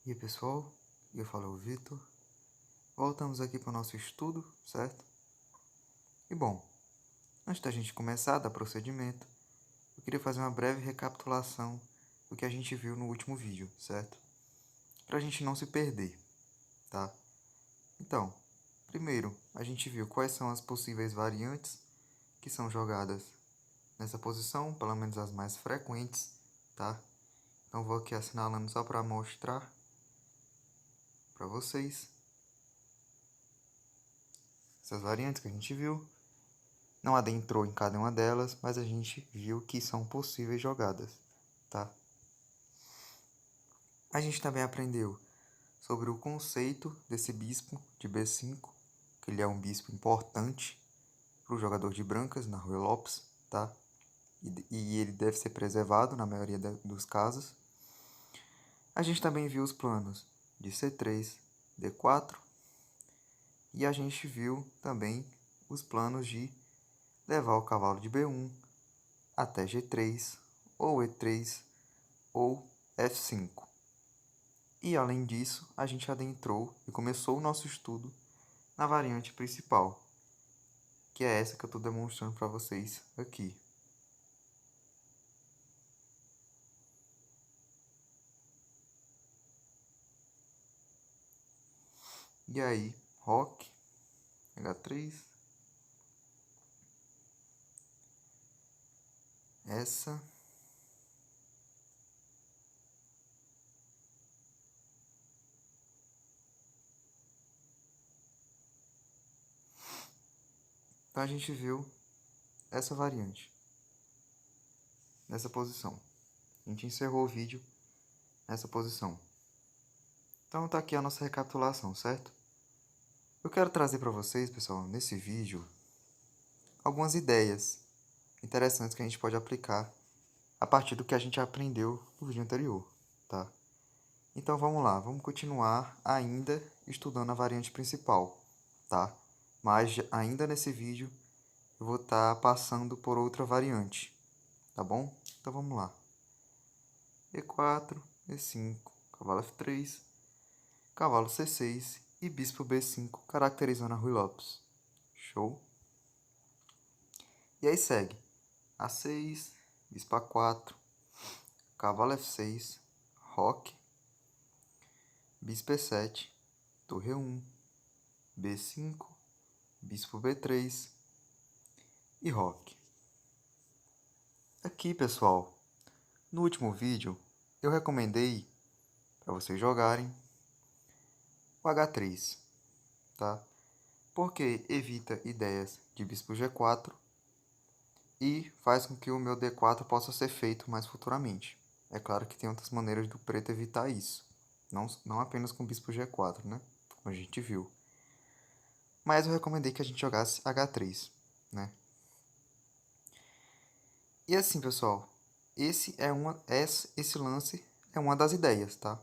E aí pessoal, eu falo o Vitor. Voltamos aqui para o nosso estudo, certo? E bom, antes da gente começar a dar procedimento, eu queria fazer uma breve recapitulação do que a gente viu no último vídeo, certo? Para a gente não se perder, tá? Então, primeiro, a gente viu quais são as possíveis variantes que são jogadas nessa posição, pelo menos as mais frequentes, tá? Então vou aqui assinalando só para mostrar para vocês essas variantes que a gente viu. Não adentrou em cada uma delas, mas a gente viu que são possíveis jogadas, tá? A gente também aprendeu sobre o conceito desse bispo de B5, que ele é um bispo importante para o jogador de brancas na Rui Lopes, tá? E ele deve ser preservado na maioria dos casos. A gente também viu os planos de C3, D4, e a gente viu também os planos de levar o cavalo de B1 até G3, ou E3, ou F5. E além disso, a gente adentrou e começou o nosso estudo na variante principal, que é essa que eu estou demonstrando para vocês aqui. E aí, Roque, H3, essa, então a gente viu essa variante, nessa posição. A gente encerrou o vídeo nessa posição. Então tá aqui a nossa recapitulação, certo? Eu quero trazer para vocês, pessoal, nesse vídeo, algumas ideias interessantes que a gente pode aplicar a partir do que a gente aprendeu no vídeo anterior, tá? Então vamos lá, vamos continuar ainda estudando a variante principal, tá? Mas ainda nesse vídeo eu vou estar passando por outra variante, tá bom? Então vamos lá. E4, E5, cavalo F3, cavalo C6 e bispo B5, caracterizando a Rui Lopes. Show? E aí segue A6, bispo A4, cavalo F6, roque, bispo E7, torre E1, B5, bispo B3 e roque. Aqui, pessoal, no último vídeo eu recomendei para vocês jogarem o H3, tá? Porque evita ideias de bispo G4 e faz com que o meu D4 possa ser feito mais futuramente. É claro que tem outras maneiras do preto evitar isso, não apenas com bispo G4, né? Como a gente viu. Mas eu recomendei que a gente jogasse H3, né? E assim, pessoal, esse lance é uma das ideias, tá?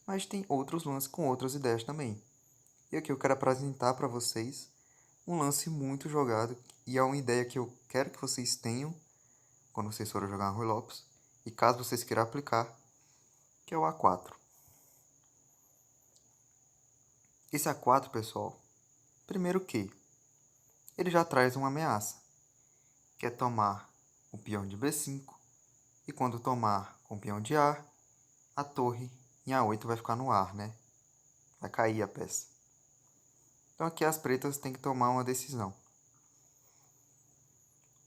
Mas tem outros lances com outras ideias também. E aqui eu quero apresentar para vocês um lance muito jogado e é uma ideia que eu quero que vocês tenham quando vocês forem jogar Rui Lopes e caso vocês queiram aplicar, que é o A4. Esse A4, pessoal, primeiro que ele já traz uma ameaça, que é tomar o peão de B5 e quando tomar com o peão de a torre em A8 vai ficar no ar, né? Vai cair a peça. Então aqui as pretas têm que tomar uma decisão.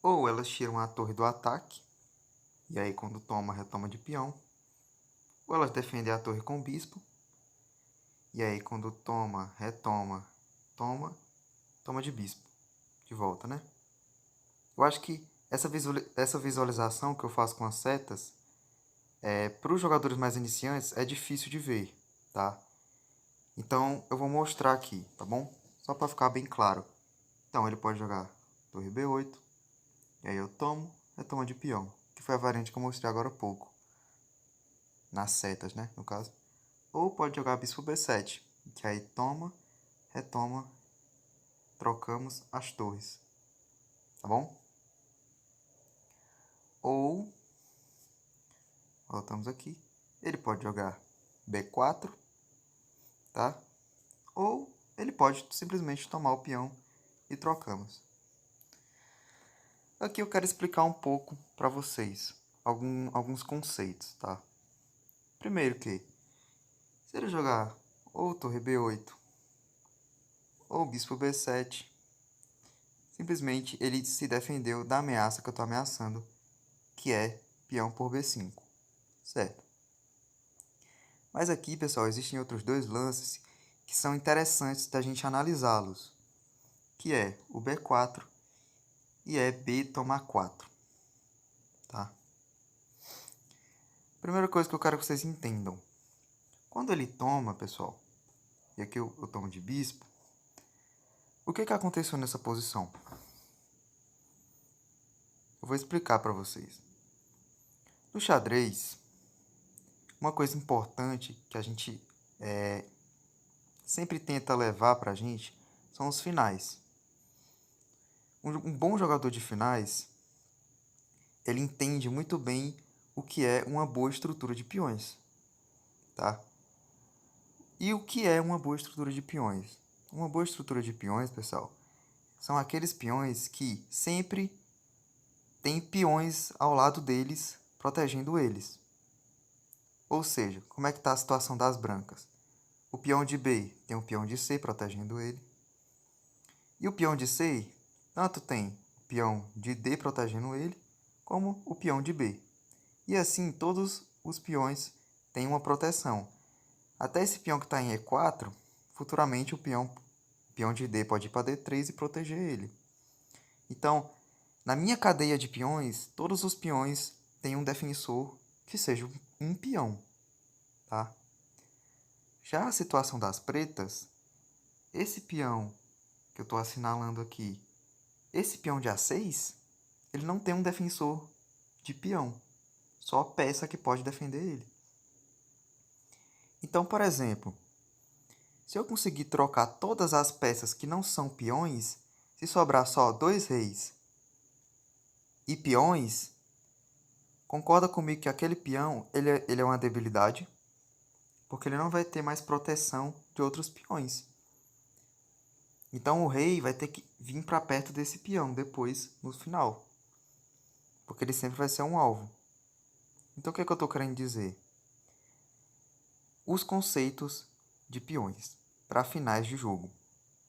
Ou elas tiram a torre do ataque, e aí quando toma, retoma de peão. Ou elas defendem a torre com o bispo, e aí quando toma, retoma, toma de bispo. De volta, né? Eu acho que essa visualização que eu faço com as setas, para os jogadores mais iniciantes, é difícil de ver, tá? Então eu vou mostrar aqui, tá bom? Só para ficar bem claro. Então ele pode jogar torre B8, e aí eu tomo, retoma de peão, que foi a variante que eu mostrei agora há pouco. Nas setas, né, no caso. Ou pode jogar bispo B7, que aí toma, retoma, trocamos as torres. Tá bom? Ou, voltamos aqui, ele pode jogar B4, tá? Ou ele pode simplesmente tomar o peão e trocamos. Aqui eu quero explicar um pouco para vocês alguns conceitos, tá? Primeiro que, se ele jogar ou torre B8 ou bispo B7, simplesmente ele se defendeu da ameaça que eu estou ameaçando, que é peão por B5, certo? Mas aqui, pessoal, existem outros dois lances que são interessantes da gente analisá-los, que é o B4 e é B tomar 4, tá? Primeira coisa que eu quero que vocês entendam. Quando ele toma, pessoal, e aqui eu tomo de bispo, o que aconteceu nessa posição? Eu vou explicar para vocês. No xadrez, uma coisa importante que a gente sempre tenta levar para a gente são os finais. Um bom jogador de finais, ele entende muito bem o que é uma boa estrutura de peões, tá? E o que é uma boa estrutura de peões? Uma boa estrutura de peões, pessoal, são aqueles peões que sempre tem peões ao lado deles, protegendo eles. Ou seja, como é que está a situação das brancas? O peão de B tem o peão de C protegendo ele. E o peão de C, tanto tem o peão de D protegendo ele, como o peão de B. E assim, todos os peões têm uma proteção. Até esse peão que está em E4, futuramente o peão de D pode ir para D3 e proteger ele. Então, na minha cadeia de peões, todos os peões têm um defensor que seja um peão, tá? Já a situação das pretas, esse peão que eu estou assinalando aqui, esse peão de A6, ele não tem um defensor de peão, só a peça que pode defender ele. Então, por exemplo, se eu conseguir trocar todas as peças que não são peões, se sobrar só 2 reis e peões, concorda comigo que aquele peão ele é uma debilidade, porque ele não vai ter mais proteção de outros peões. Então o rei vai ter que vir para perto desse peão depois, no final, porque ele sempre vai ser um alvo. Então o que eu estou querendo dizer? Os conceitos de peões para finais de jogo,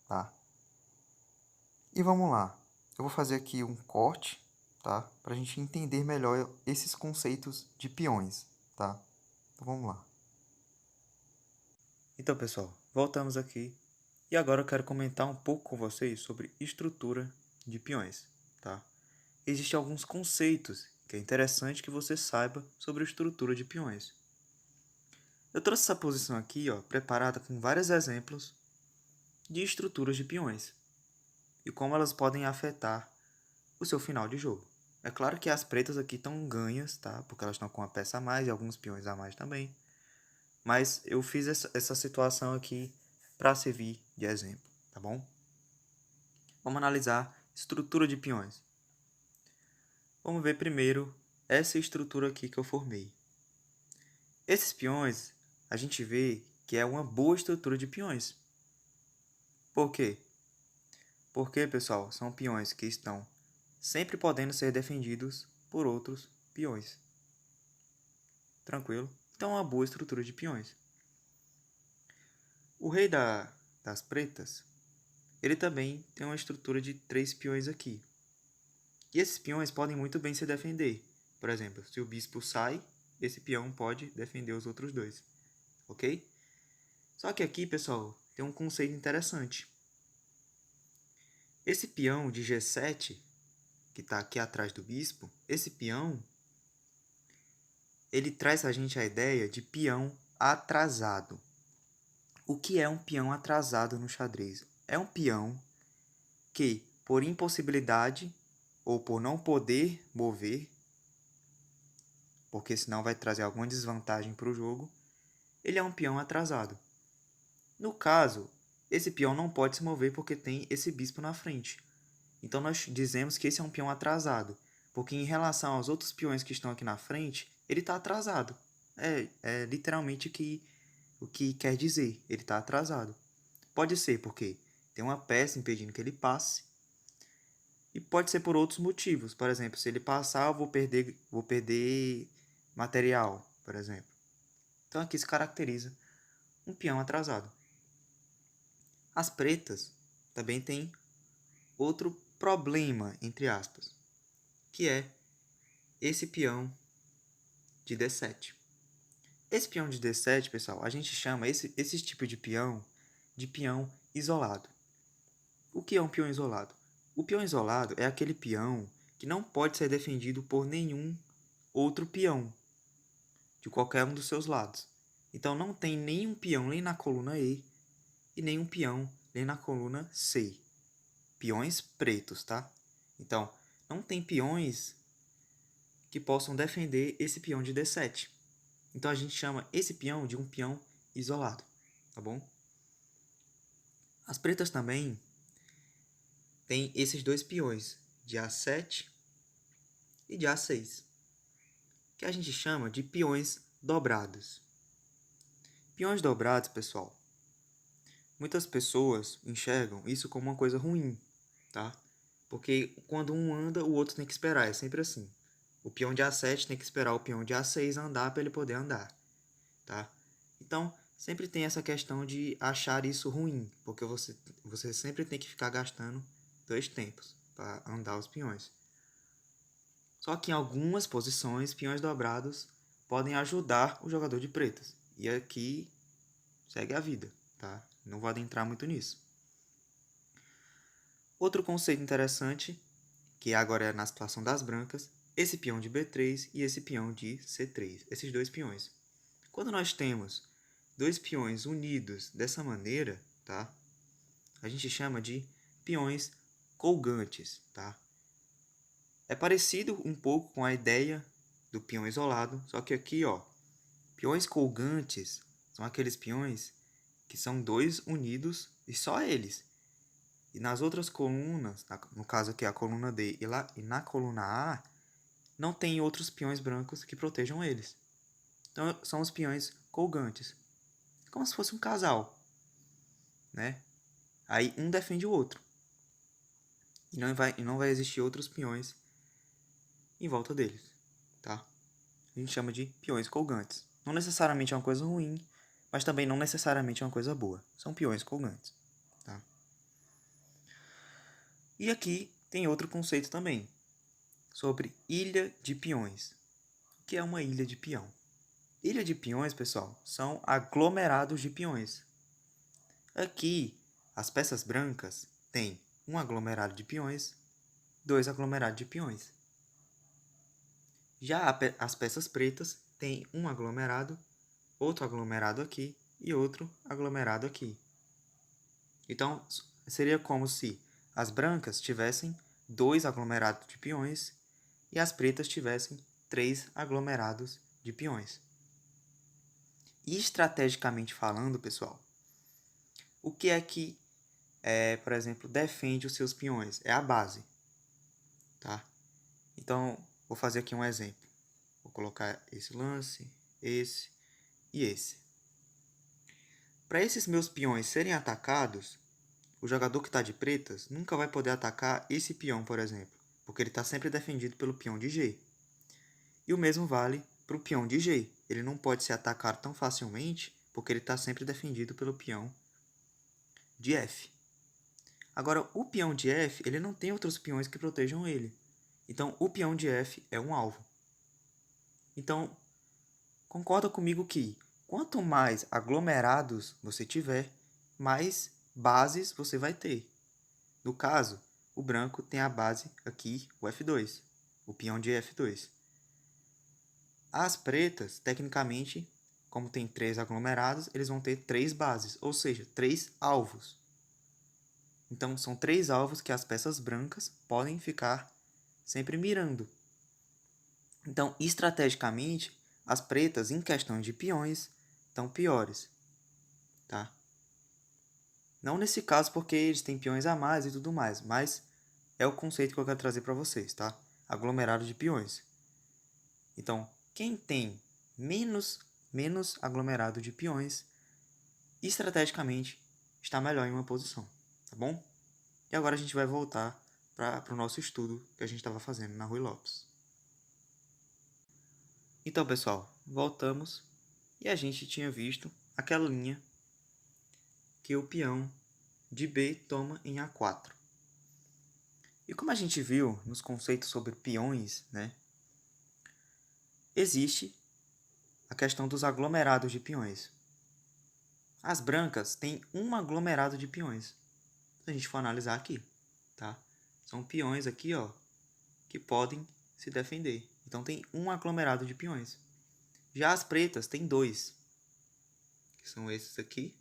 tá? E vamos lá, eu vou fazer aqui um corte, tá? Para a gente entender melhor esses conceitos de peões, tá? Então vamos lá. Então, pessoal, voltamos aqui. E agora eu quero comentar um pouco com vocês sobre estrutura de peões, tá? Existem alguns conceitos que é interessante que você saiba sobre a estrutura de peões. Eu trouxe essa posição aqui, ó, preparada com vários exemplos de estruturas de peões e como elas podem afetar o seu final de jogo. É claro que as pretas aqui estão ganhas, tá? Porque elas estão com uma peça a mais e alguns peões a mais também. Mas eu fiz essa situação aqui para servir de exemplo, tá bom? Vamos analisar estrutura de peões. Vamos ver primeiro essa estrutura aqui que eu formei. Esses peões, a gente vê que é uma boa estrutura de peões. Por quê? Porque, pessoal, são peões que estão sempre podendo ser defendidos por outros peões. Tranquilo? Então é uma boa estrutura de peões. O rei das pretas, ele também tem uma estrutura de 3 peões aqui. E esses peões podem muito bem se defender. Por exemplo, se o bispo sai, esse peão pode defender os outros dois. Ok? Só que aqui, pessoal, tem um conceito interessante. Esse peão de G7, que está aqui atrás do bispo, esse peão, ele traz a gente a ideia de peão atrasado. O que é um peão atrasado no xadrez? É um peão que, por impossibilidade ou por não poder mover, porque senão vai trazer alguma desvantagem para o jogo, ele é um peão atrasado. No caso, esse peão não pode se mover porque tem esse bispo na frente. Então nós dizemos que esse é um peão atrasado, porque em relação aos outros peões que estão aqui na frente, ele está atrasado. É literalmente que O que quer dizer, ele está atrasado. Pode ser porque tem uma peça impedindo que ele passe, e pode ser por outros motivos. Por exemplo, se ele passar, eu vou perder material, por exemplo. Então aqui se caracteriza um peão atrasado. As pretas também têm outro problema, entre aspas, que é esse peão de D7. Esse peão de D7, pessoal, a gente chama esse tipo de peão isolado. O que é um peão isolado? O peão isolado é aquele peão que não pode ser defendido por nenhum outro peão de qualquer um dos seus lados. Então não tem nenhum peão nem na coluna E e nenhum peão nem na coluna C. Peões pretos, tá? Então, não tem peões que possam defender esse peão de D7. Então a gente chama esse peão de um peão isolado, tá bom? As pretas também têm esses dois peões, de A7 e de A6, que a gente chama de peões dobrados. Peões dobrados, pessoal, muitas pessoas enxergam isso como uma coisa ruim, tá? Porque quando um anda, o outro tem que esperar, é sempre assim. O peão de A7 tem que esperar o peão de A6 andar para ele poder andar, tá? Então, sempre tem essa questão de achar isso ruim, porque você sempre tem que ficar gastando 2 tempos para andar os peões. Só que em algumas posições, peões dobrados podem ajudar o jogador de pretas. E aqui segue a vida, tá? Não vou adentrar muito nisso. Outro conceito interessante, que agora é na situação das brancas, esse peão de B3 e esse peão de C3. Esses dois peões. Quando nós temos dois peões unidos dessa maneira, tá? A gente chama de peões colgantes, tá? É parecido um pouco com a ideia do peão isolado, só que aqui, ó, peões colgantes são aqueles peões que são dois unidos e só eles. E nas outras colunas, no caso aqui a coluna D e na coluna A, não tem outros peões brancos que protejam eles. Então são os peões colgantes, como se fosse um casal, né? Aí um defende o outro. E não vai existir outros peões em volta deles, tá? A gente chama de peões colgantes. Não necessariamente é uma coisa ruim, mas também não necessariamente é uma coisa boa. São peões colgantes, tá? E aqui tem outro conceito também, sobre ilha de peões. O que é uma ilha de peão? Ilha de peões, pessoal, são aglomerados de peões. Aqui, as peças brancas têm um aglomerado de peões, dois aglomerados de peões. Já as peças pretas têm um aglomerado, outro aglomerado aqui e outro aglomerado aqui. Então, seria como se as brancas tivessem 2 aglomerados de peões e as pretas tivessem 3 aglomerados de peões. E estrategicamente falando, pessoal, o que é que, por exemplo, defende os seus peões? É a base, tá? Então, vou fazer aqui um exemplo. Vou colocar esse lance, esse e esse. Para esses meus peões serem atacados, o jogador que está de pretas nunca vai poder atacar esse peão, por exemplo, porque ele está sempre defendido pelo peão de G. E o mesmo vale para o peão de G. Ele não pode ser atacado tão facilmente, porque ele está sempre defendido pelo peão de F. Agora, o peão de F, ele não tem outros peões que protejam ele. Então, o peão de F é um alvo. Então, concorda comigo que quanto mais aglomerados você tiver, mais bases você vai ter. No caso, o branco tem a base aqui, o F2, o peão de F2. As pretas, tecnicamente, como tem 3 aglomerados, eles vão ter 3 bases, ou seja, 3 alvos. Então, são 3 alvos que as peças brancas podem ficar sempre mirando. Então, estrategicamente, as pretas, em questão de peões, estão piores, tá? Não nesse caso porque eles têm peões a mais e tudo mais, mas é o conceito que eu quero trazer para vocês, tá? Aglomerado de peões. Então, quem tem menos aglomerado de peões estrategicamente está melhor em uma posição, tá bom? E agora a gente vai voltar para o nosso estudo que a gente estava fazendo na Ruy Lopes. Então, pessoal, voltamos e a gente tinha visto aquela linha que o peão de B toma em A4. E como a gente viu nos conceitos sobre peões, né, existe a questão dos aglomerados de peões. As brancas têm um aglomerado de peões. Se a gente for analisar aqui, tá? São peões aqui, ó, que podem se defender. Então tem um aglomerado de peões. Já as pretas têm dois, que são esses aqui,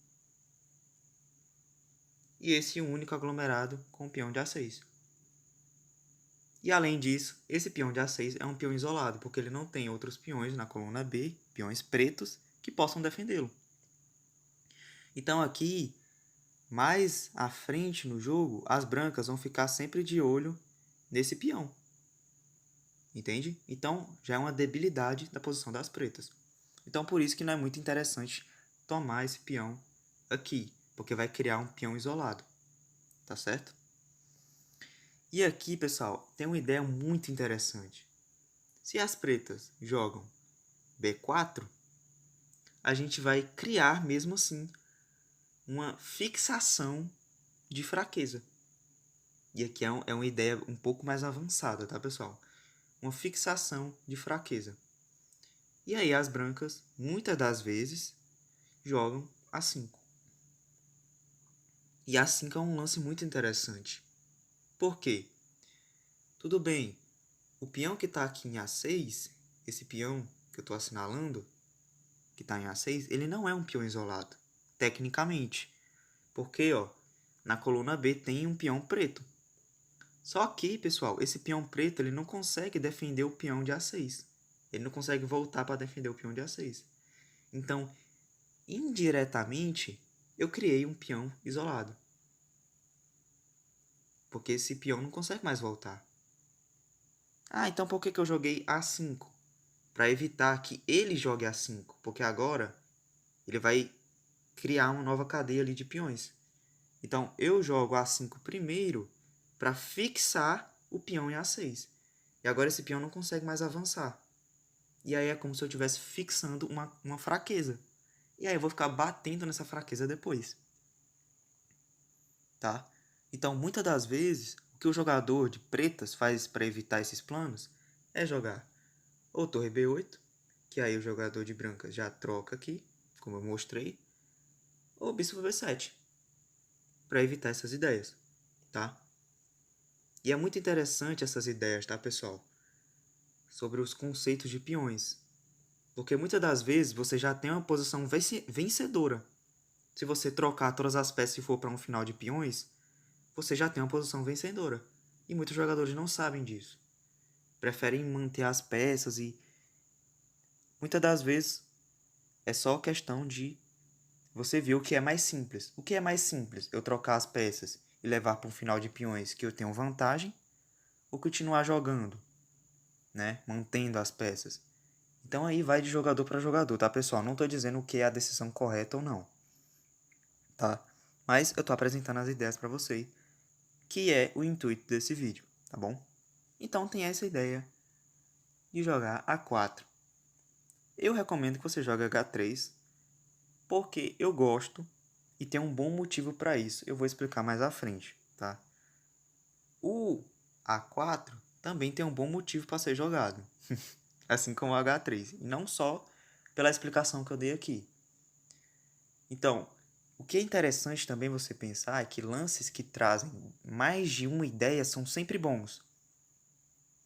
e esse único aglomerado com o peão de A6. E além disso, esse peão de A6 é um peão isolado, porque ele não tem outros peões na coluna B, peões pretos, que possam defendê-lo. Então aqui, mais à frente no jogo, as brancas vão ficar sempre de olho nesse peão. Entende? Então já é uma debilidade da posição das pretas. Então por isso que não é muito interessante tomar esse peão aqui, porque vai criar um peão isolado. Tá certo? E aqui, pessoal, tem uma ideia muito interessante. Se as pretas jogam B4, a gente vai criar mesmo assim uma fixação de fraqueza. E aqui é uma ideia um pouco mais avançada, tá, pessoal? Uma fixação de fraqueza. E aí as brancas, muitas das vezes, jogam A5. E A5 é um lance muito interessante. Por quê? Tudo bem, o peão que está aqui em A6, esse peão que eu estou assinalando, que está em A6, ele não é um peão isolado, tecnicamente. Porque, ó, na coluna B tem um peão preto. Só que, pessoal, esse peão preto ele não consegue defender o peão de A6. Ele não consegue voltar para defender o peão de A6. Então, indiretamente, eu criei um peão isolado. Porque esse peão não consegue mais voltar. Ah, então por que eu joguei A5? Para evitar que ele jogue A5. Porque agora ele vai criar uma nova cadeia ali de peões. Então, eu jogo A5 primeiro para fixar o peão em A6. E agora esse peão não consegue mais avançar. E aí é como se eu estivesse fixando uma fraqueza. E aí eu vou ficar batendo nessa fraqueza depois. Tá? Então, muitas das vezes, o que o jogador de pretas faz para evitar esses planos é jogar ou torre B8, que aí o jogador de brancas já troca aqui, como eu mostrei, ou bispo B7, para evitar essas ideias, tá? E é muito interessante essas ideias, tá, pessoal? Sobre os conceitos de peões. Porque muitas das vezes você já tem uma posição vencedora. Se você trocar todas as peças e for para um final de peões, você já tem uma posição vencedora. E muitos jogadores não sabem disso. Preferem manter as peças e muitas das vezes é só questão de você ver o que é mais simples. O que é mais simples? Eu trocar as peças e levar para um final de peões que eu tenho vantagem ou continuar jogando, né? Mantendo as peças. Então aí vai de jogador para jogador, tá, pessoal? Não estou dizendo o que é a decisão correta ou não, tá? Mas eu estou apresentando as ideias para vocês, que é o intuito desse vídeo, tá bom? Então tem essa ideia de jogar A4. Eu recomendo que você jogue H3, porque eu gosto e tem um bom motivo para isso. Eu vou explicar mais à frente, tá? O A4 também tem um bom motivo para ser jogado, assim como o H3, e não só pela explicação que eu dei aqui. Então, o que é interessante também você pensar é que lances que trazem mais de uma ideia são sempre bons.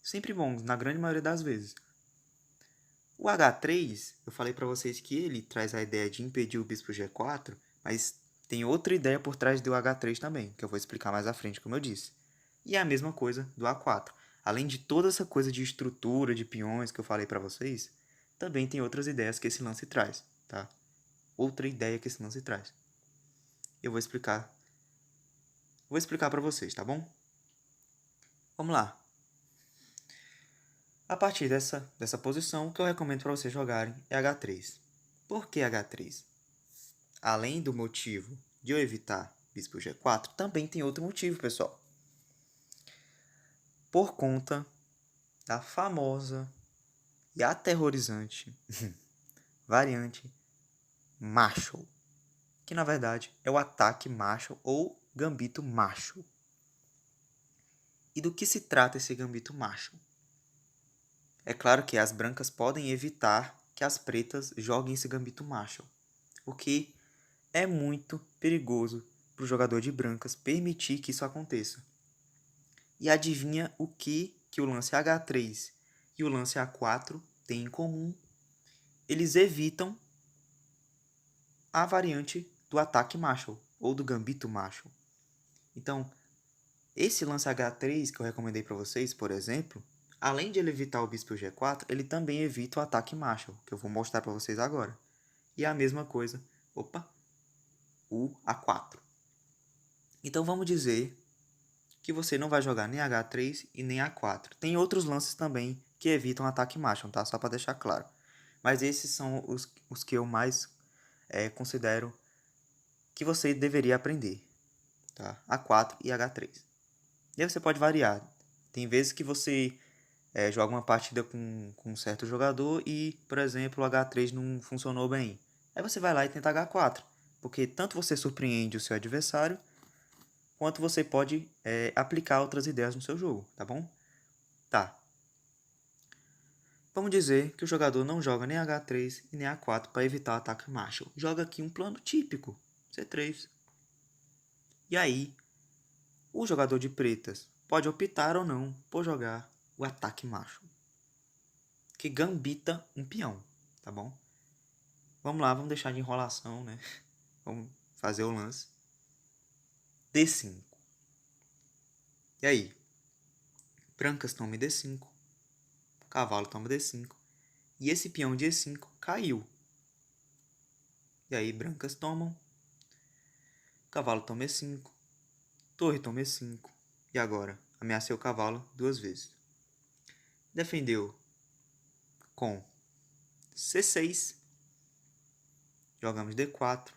Sempre bons, na grande maioria das vezes. O H3, eu falei para vocês que ele traz a ideia de impedir o bispo G4, mas tem outra ideia por trás do H3 também, que eu vou explicar mais à frente, como eu disse. E é a mesma coisa do A4. Além de toda essa coisa de estrutura, de peões que eu falei para vocês, também tem outras ideias que esse lance traz, tá? Outra ideia que esse lance traz. Eu vou explicar. Vou explicar para vocês, tá bom? Vamos lá. A partir dessa posição, o que eu recomendo para vocês jogarem é H3. Por que H3? além do motivo de eu evitar bispo G4, também tem outro motivo, pessoal. Por conta da famosa e aterrorizante variante Marshall, que na verdade é o ataque Marshall ou gambito Marshall. E do que se trata esse gambito Marshall? É claro que as brancas podem evitar que as pretas joguem esse gambito Marshall, o que é muito perigoso para o jogador de brancas permitir que isso aconteça. E adivinha o que o lance H3 e o lance A4 têm em comum? Eles evitam a variante do ataque Marshall ou do gambito Marshall. Então, esse lance H3 que eu recomendei para vocês, por exemplo, além de ele evitar o bispo G4, ele também evita o ataque Marshall, que eu vou mostrar para vocês agora. E a mesma coisa, o A4. Então vamos dizer que você não vai jogar nem H3 e nem A4. Tem outros lances também que evitam ataque Marshall, tá? Só para deixar claro. Mas esses são os que eu mais considero que você deveria aprender, tá? A4 e H3. E aí você pode variar. Tem vezes que você joga uma partida com um certo jogador e, por exemplo, o H3 não funcionou bem. Aí você vai lá e tenta H4, porque tanto você surpreende o seu adversário, quanto você pode aplicar outras ideias no seu jogo, tá bom? Tá. Vamos dizer que o jogador não joga nem H3 e nem A4 para evitar o ataque Marshall. Joga aqui um plano típico, C3. E aí, o jogador de pretas pode optar ou não por jogar o ataque Marshall, que gambita um peão, tá bom? Vamos lá, vamos deixar de enrolação, né? Vamos fazer o lance. D5. E aí? Brancas toma D5. Cavalo toma D5. E esse peão de E5 caiu. E aí brancas tomam. Cavalo toma E5. Torre toma E5. E agora? Ameacei o cavalo 2 vezes. Defendeu com C6. Jogamos D4.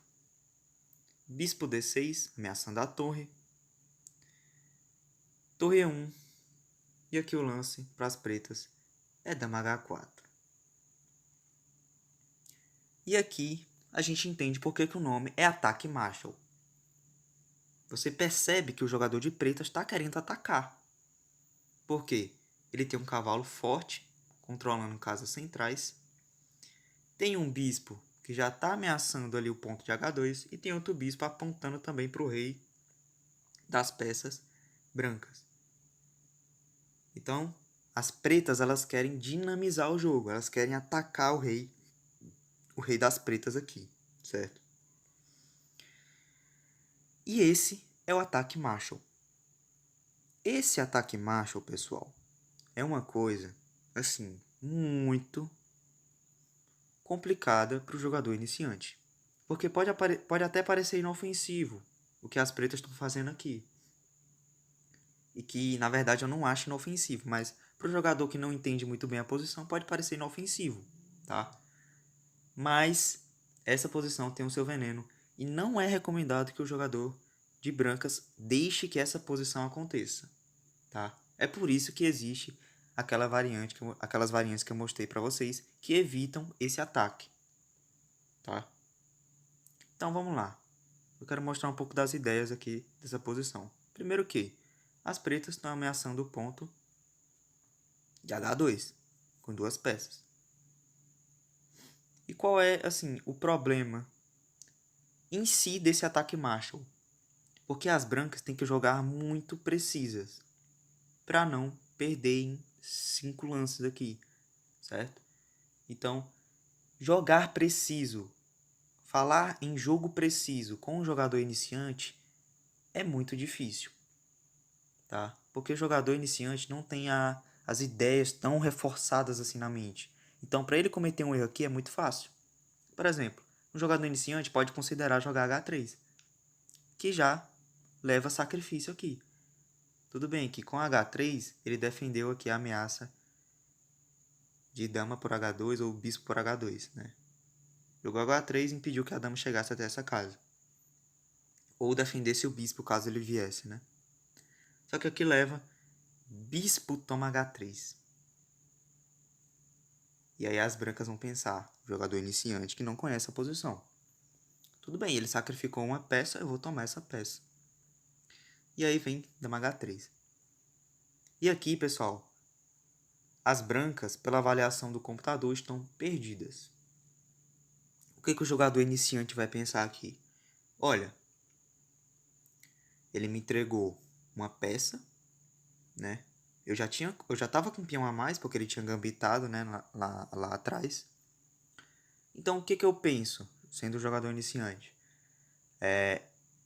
Bispo D6, ameaçando a torre. Torre E1. E aqui o lance para as pretas é dama H4. E aqui a gente entende por que o nome é ataque Marshall. Você percebe que o jogador de pretas está querendo atacar. Por quê? Ele tem um cavalo forte, controlando casas centrais. Tem um bispo que já está ameaçando ali o ponto de H2. E tem outro bispo apontando também para o rei das peças brancas. Então, as pretas elas querem dinamizar o jogo. Elas querem atacar o rei das pretas aqui, certo? E esse é o ataque Marshall. Esse ataque Marshall, pessoal, é uma coisa, assim, muito complicada para o jogador iniciante. Porque pode até parecer inofensivo o que as pretas estão fazendo aqui. E que, na verdade, eu não acho inofensivo. Mas para o jogador que não entende muito bem a posição, pode parecer inofensivo, tá? Mas essa posição tem o seu veneno. E não é recomendado que o jogador de brancas deixe que essa posição aconteça, tá? É por isso que existe aquelas variantes que eu mostrei para vocês que evitam esse ataque, tá? Então vamos lá. Eu quero mostrar um pouco das ideias aqui dessa posição. Primeiro que as pretas estão ameaçando o ponto de H2 com 2 peças. E qual é, assim, o problema em si desse ataque Marshall? Porque as brancas têm que jogar muito precisas para não perder em 5 lances aqui, certo? Então, jogar preciso, falar em jogo preciso com um jogador iniciante é muito difícil, tá? Porque o jogador iniciante não tem as ideias tão reforçadas assim na mente. Então, para ele cometer um erro aqui é muito fácil. Por exemplo, um jogador iniciante pode considerar jogar H3, que já leva sacrifício aqui. Tudo bem que com H3 ele defendeu aqui a ameaça de dama por H2 ou bispo por H2, né? Jogou H3 e impediu que a dama chegasse até essa casa. Ou defendesse o bispo caso ele viesse, né? Só que aqui leva bispo toma H3. E aí as brancas vão pensar, jogador iniciante que não conhece a posição. Tudo bem, ele sacrificou uma peça, eu vou tomar essa peça. E aí vem dama H3. E aqui, pessoal, as brancas, pela avaliação do computador, estão perdidas. O que o jogador iniciante vai pensar aqui? Olha, ele me entregou uma peça, né? Eu já estava com o peão a mais, porque ele tinha gambitado, né, lá atrás. Então, o que eu penso, sendo jogador iniciante?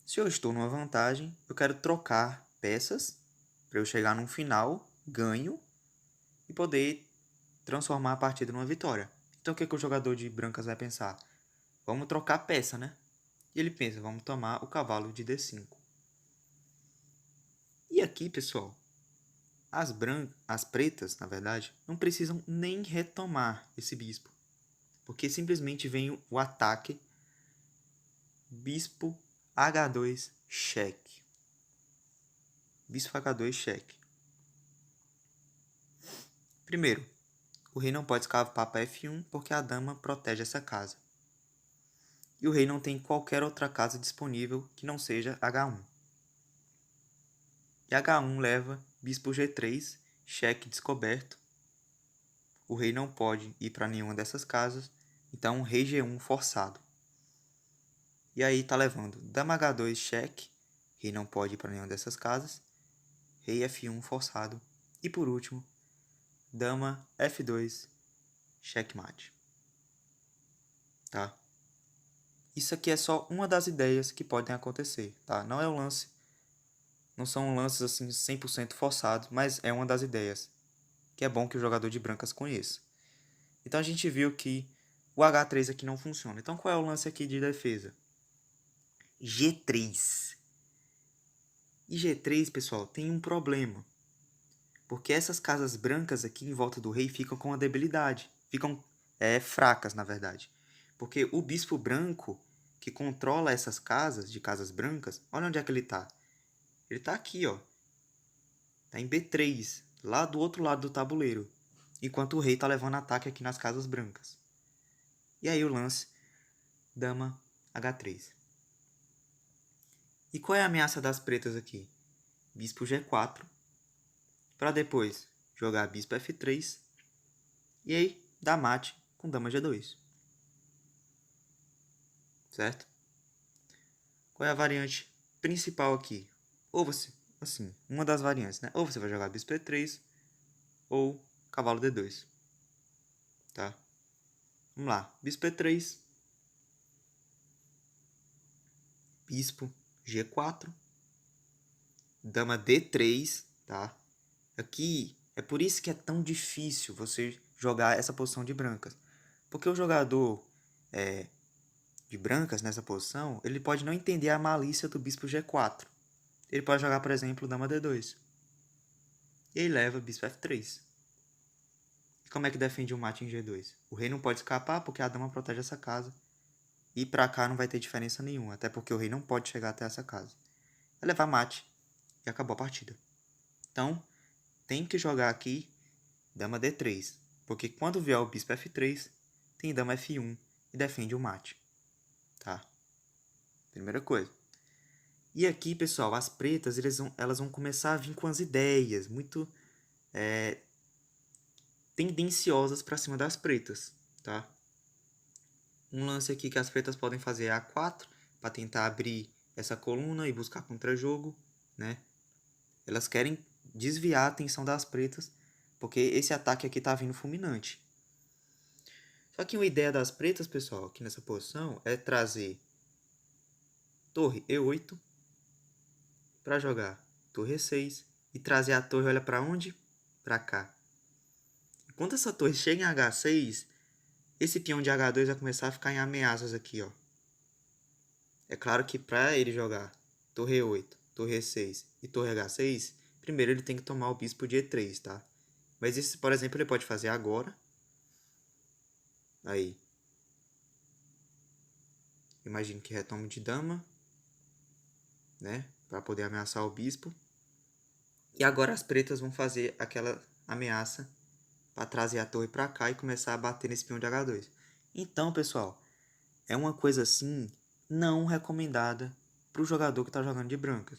Se eu estou numa vantagem, eu quero trocar peças para eu chegar num final, ganho, e poder transformar a partida numa vitória. Então, o que o jogador de brancas vai pensar? Vamos trocar peça, né? E ele pensa, vamos tomar o cavalo de D5. E aqui, pessoal, as pretas, na verdade, não precisam nem retomar esse bispo. Porque simplesmente vem o ataque bispo H2 cheque. Bispo H2 cheque. Primeiro, o rei não pode escavar para F1 porque a dama protege essa casa. E o rei não tem qualquer outra casa disponível que não seja H1. E H1 leva bispo G3, cheque descoberto. O rei não pode ir para nenhuma dessas casas, então rei G1 forçado. E aí tá levando dama H2 cheque, rei não pode ir para nenhuma dessas casas, rei F1 forçado e por último, dama F2 checkmate. Tá? Isso aqui é só uma das ideias que podem acontecer, tá? Não é um lance, não são lances assim 100% forçados, mas é uma das ideias que é bom que o jogador de brancas conheça. Então a gente viu que o H3 aqui não funciona. Então qual é o lance aqui de defesa? G3. E G3, pessoal, tem um problema. Porque essas casas brancas aqui em volta do rei ficam com a debilidade. Ficam fracas, na verdade. Porque o bispo branco, que controla essas casas, de casas brancas, olha onde é que ele está. Ele está aqui, ó. Está em B3, lá do outro lado do tabuleiro. Enquanto o rei está levando ataque aqui nas casas brancas. E aí o lance, dama H3. E qual é a ameaça das pretas aqui? Bispo G4. Para depois jogar bispo F3. E aí dá mate com dama G2. Certo? Qual é a variante principal aqui? Ou você, assim, uma das variantes, né? Ou você vai jogar bispo E3 ou cavalo D2. Tá? Vamos lá. Bispo E3. Bispo G4. Dama D3, tá? Aqui é por isso que é tão difícil você jogar essa posição de brancas. Porque o jogador de brancas nessa posição, ele pode não entender a malícia do bispo G4. Ele pode jogar, por exemplo, dama D2. E aí leva bispo F3. E como é que defende o mate em G2? O rei não pode escapar porque a dama protege essa casa. E pra cá não vai ter diferença nenhuma, até porque o rei não pode chegar até essa casa. Vai levar mate e acabou a partida. Então, tem que jogar aqui dama D3, porque quando vier o bispo F3, tem dama F1 e defende o mate. Tá? Primeira coisa. E aqui, pessoal, as pretas elas vão começar a vir com as ideias muito tendenciosas para cima das pretas, tá? Um lance aqui que as pretas podem fazer é A4 para tentar abrir essa coluna e buscar contra-jogo, né? Elas querem desviar a atenção das pretas, porque esse ataque aqui tá vindo fulminante. Só que uma ideia das pretas, pessoal, aqui nessa posição é trazer torre E8 para jogar torre E6 e trazer a torre, olha para onde? Para cá. Quando essa torre chega em H6, esse peão de H2 vai começar a ficar em ameaças aqui, ó. É claro que para ele jogar torre E8, torre E6 e torre H6, primeiro ele tem que tomar o bispo de E3, tá? Mas isso, por exemplo, ele pode fazer agora. Aí. imagino que retome de dama, né? Para poder ameaçar o bispo. E agora as pretas vão fazer aquela ameaça para trazer a torre para cá e começar a bater nesse peão de H2. Então, pessoal, é uma coisa assim não recomendada para o jogador que está jogando de brancas.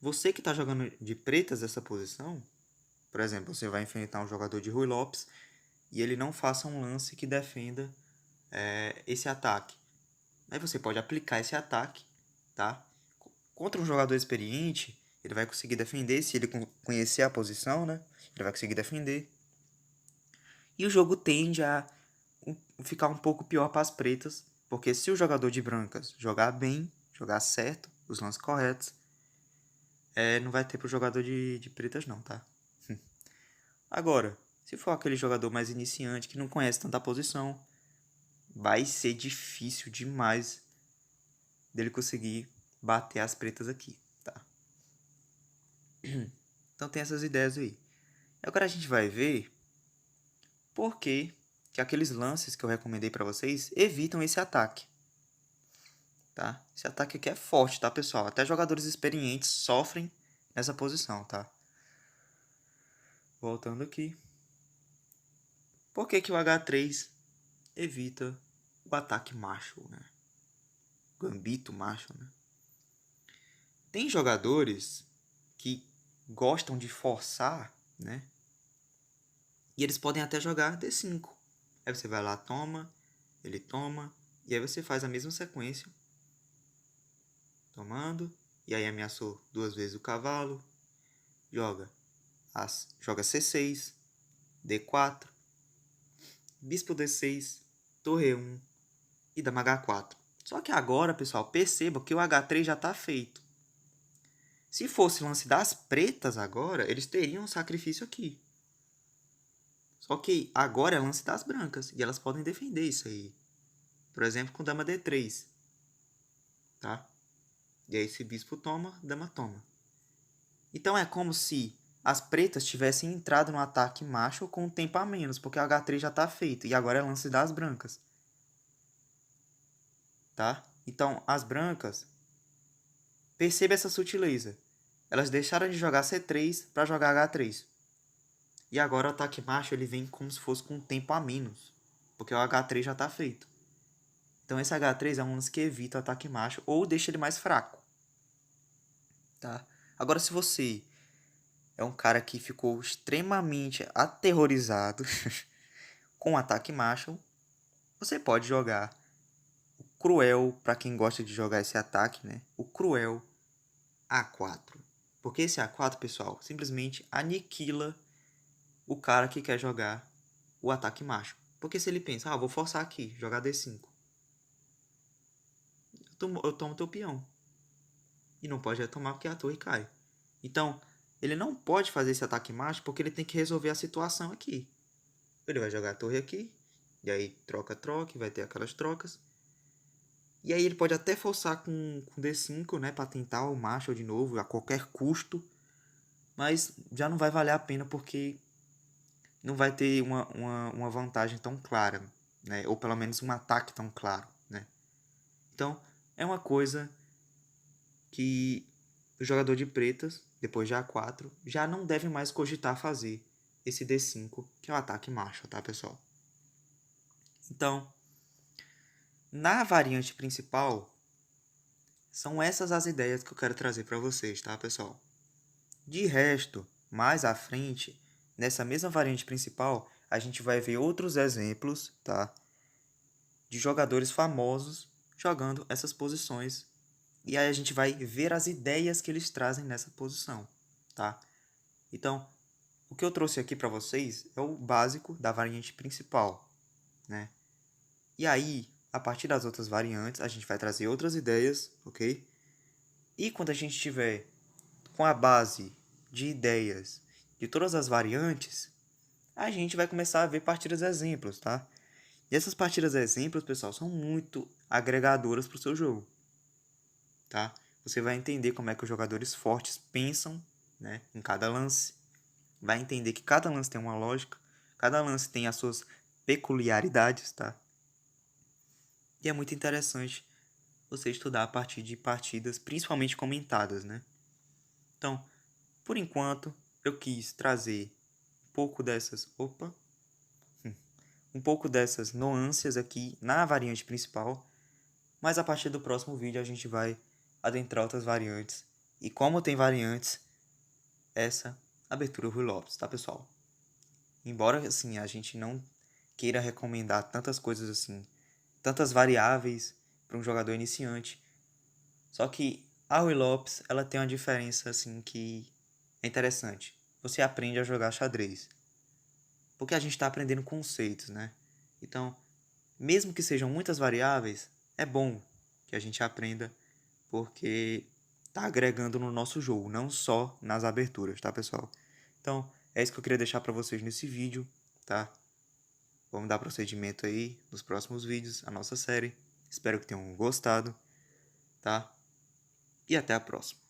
Você que está jogando de pretas essa posição, por exemplo, você vai enfrentar um jogador de Rui Lopes e ele não faça um lance que defenda esse ataque. Aí você pode aplicar esse ataque, tá? Contra um jogador experiente, ele vai conseguir defender, se ele conhecer a posição, né? Ele vai conseguir defender. E o jogo tende a ficar um pouco pior para as pretas, porque se o jogador de brancas jogar bem, jogar certo, os lances corretos, não vai ter pro jogador de pretas não, tá? Agora, se for aquele jogador mais iniciante, que não conhece tanta posição, vai ser difícil demais dele conseguir bater as pretas aqui, tá? Então tem essas ideias aí. Agora a gente vai ver por que aqueles lances que eu recomendei para vocês evitam esse ataque, tá? Esse ataque aqui é forte, tá, pessoal? Até jogadores experientes sofrem nessa posição, tá? Voltando aqui. Por que o H3 evita o ataque macho, né? Gambito macho, né? Tem jogadores que gostam de forçar, né? E eles podem até jogar D5. Aí você vai lá, toma, ele toma, e aí você faz a mesma sequência. Tomando, e aí ameaçou 2 vezes o cavalo, joga C6, D4, bispo D6, torre E1 e dama H4. Só que agora, pessoal, perceba que o H3 já está feito. Se fosse o lance das pretas agora, eles teriam um sacrifício aqui. Só que agora é lance das brancas, e elas podem defender isso aí. Por exemplo, com dama D3. Tá? E aí se bispo toma, dama toma. Então é como se as pretas tivessem entrado no ataque macho com um tempo a menos, porque o H3 já está feito, e agora é lance das brancas. Tá? Então, as brancas, perceba essa sutileza. Elas deixaram de jogar C3 para jogar H3. E agora o ataque macho ele vem como se fosse com um tempo a menos, porque o H3 já está feito. Então esse H3 é um lance que evita o ataque macho ou deixa ele mais fraco. Tá? Agora se você é um cara que ficou extremamente aterrorizado com o ataque macho, você pode jogar o cruel, para quem gosta de jogar esse ataque, né? O cruel A4. Porque esse A4, pessoal, simplesmente aniquila o cara que quer jogar o ataque macho. Porque se ele pensa, vou forçar aqui, jogar D5. Eu tomo teu peão. E não pode retomar porque a torre cai. Então, ele não pode fazer esse ataque macho porque ele tem que resolver a situação aqui. Ele vai jogar a torre aqui. E aí troca, vai ter aquelas trocas. E aí ele pode até forçar com D5, né? Pra tentar o macho de novo, a qualquer custo. Mas já não vai valer a pena porque não vai ter uma vantagem tão clara, né? Ou pelo menos um ataque tão claro, né? Então, é uma coisa que o jogador de pretas, depois de A4, já não deve mais cogitar fazer esse D5, que é o ataque macho, tá, pessoal? Então, na variante principal, são essas as ideias que eu quero trazer para vocês, tá, pessoal? De resto, mais à frente, nessa mesma variante principal, a gente vai ver outros exemplos, tá? De jogadores famosos jogando essas posições. E aí a gente vai ver as ideias que eles trazem nessa posição, tá? Então, o que eu trouxe aqui para vocês é o básico da variante principal, né? E aí, a partir das outras variantes, a gente vai trazer outras ideias, ok? E quando a gente tiver com a base de ideias de todas as variantes, a gente vai começar a ver partidas exemplos, tá? E essas partidas exemplos, pessoal, são muito agregadoras para o seu jogo, tá? Você vai entender como é que os jogadores fortes pensam, né, em cada lance. Vai entender que cada lance tem uma lógica, cada lance tem as suas peculiaridades, tá? E é muito interessante você estudar a partir de partidas, principalmente comentadas, né? Então, por enquanto, eu quis trazer um pouco dessas... um pouco dessas nuances aqui na variante principal, mas a partir do próximo vídeo a gente vai adentrar outras variantes. E como tem variantes, essa abertura Rui Lopes, tá, pessoal? Embora, assim, a gente não queira recomendar tantas coisas assim, tantas variáveis para um jogador iniciante, só que a Rui Lopes, ela tem uma diferença, assim, que é interessante. Você aprende a jogar xadrez, porque a gente está aprendendo conceitos, né? Então, mesmo que sejam muitas variáveis, é bom que a gente aprenda, porque tá agregando no nosso jogo, não só nas aberturas, tá, pessoal? Então, é isso que eu queria deixar para vocês nesse vídeo, tá? Vamos dar procedimento aí nos próximos vídeos, a nossa série. Espero que tenham gostado, tá? E até a próxima.